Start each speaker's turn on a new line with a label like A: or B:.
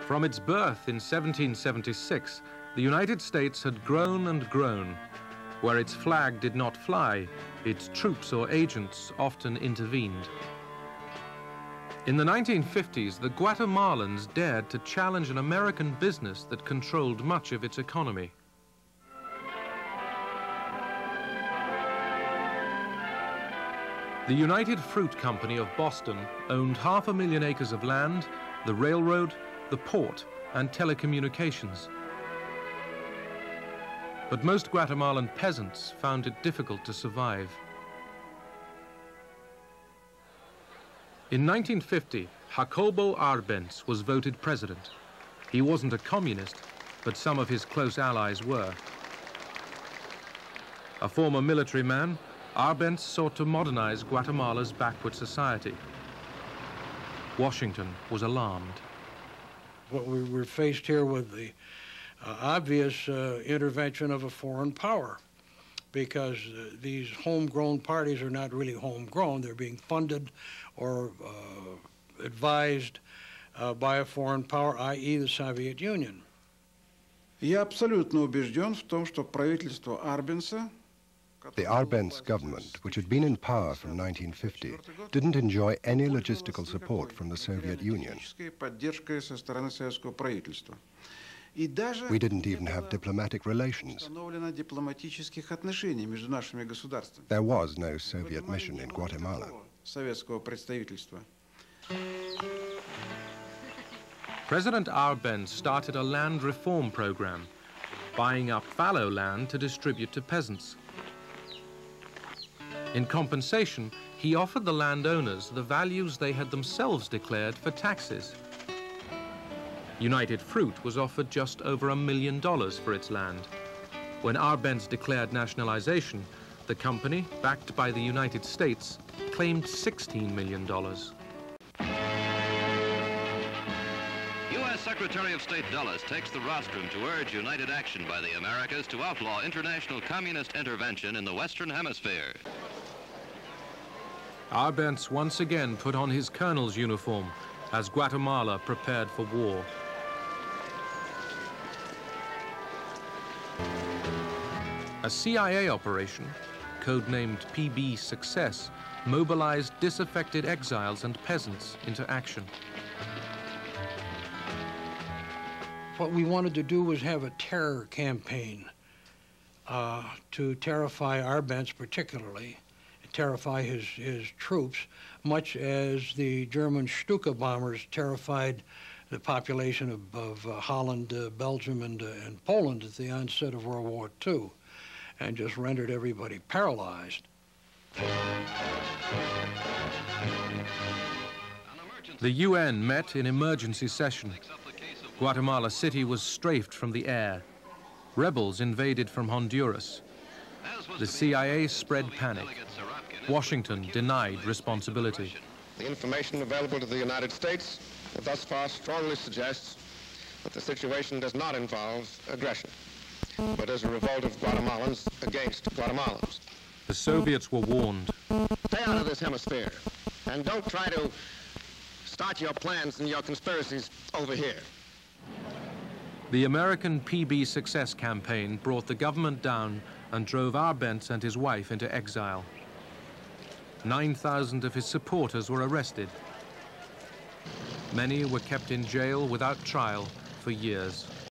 A: From its birth in 1776, the United States had grown and grown. Where its flag did not fly, its troops or agents often intervened. In the 1950s, the Guatemalans dared to challenge an American business that controlled much of its economy. The United Fruit Company of Boston owned 500,000 acres of land, the railroad, the port, and telecommunications. But most Guatemalan peasants found it difficult to survive. In 1950, Jacobo Arbenz was voted president. He wasn't a communist, but some of his close allies were. A former military man, Arbenz sought to modernize Guatemala's backward society. Washington was alarmed.
B: What we were faced here with the obvious intervention of a foreign power, because these homegrown parties are not really homegrown. They're being funded or advised by a foreign power, i.e. the Soviet Union.
C: Я абсолютно убежден в том, что правительство Арбенса,
D: the Arbenz government, which had been in power from 1950, didn't enjoy any logistical support from the Soviet Union. We didn't even have diplomatic relations. There was no Soviet mission in Guatemala.
A: President Arbenz started a land reform program, buying up fallow land to distribute to peasants. In compensation, he offered the landowners the values they had themselves declared for taxes. United Fruit was offered just over $1 million for its land. When Arbenz declared nationalization, the company, backed by the United States, claimed $16 million.
E: U.S. Secretary of State Dulles takes the rostrum to urge united action by the Americas to outlaw international communist intervention in the Western Hemisphere.
A: Arbenz once again put on his colonel's uniform as Guatemala prepared for war. A CIA operation, codenamed PB Success, mobilized disaffected exiles and peasants into action.
B: What we wanted to do was have a terror campaign to terrify Arbenz particularly, terrify his troops, much as the German Stuka bombers terrified the population of Holland, Belgium, and Poland at the onset of World War II, and just rendered everybody paralyzed.
A: The UN met in emergency session. Guatemala City was strafed from the air. Rebels invaded from Honduras. The CIA spread panic. Washington denied responsibility.
F: The information available to the United States thus far strongly suggests that the situation does not involve aggression, but is a revolt of Guatemalans against Guatemalans.
A: The Soviets were warned.
F: Stay out of this hemisphere, and don't try to start your plans and your conspiracies over here.
A: The American PB Success campaign brought the government down and drove Arbenz and his wife into exile. 9,000 of his supporters were arrested. Many were kept in jail without trial for years.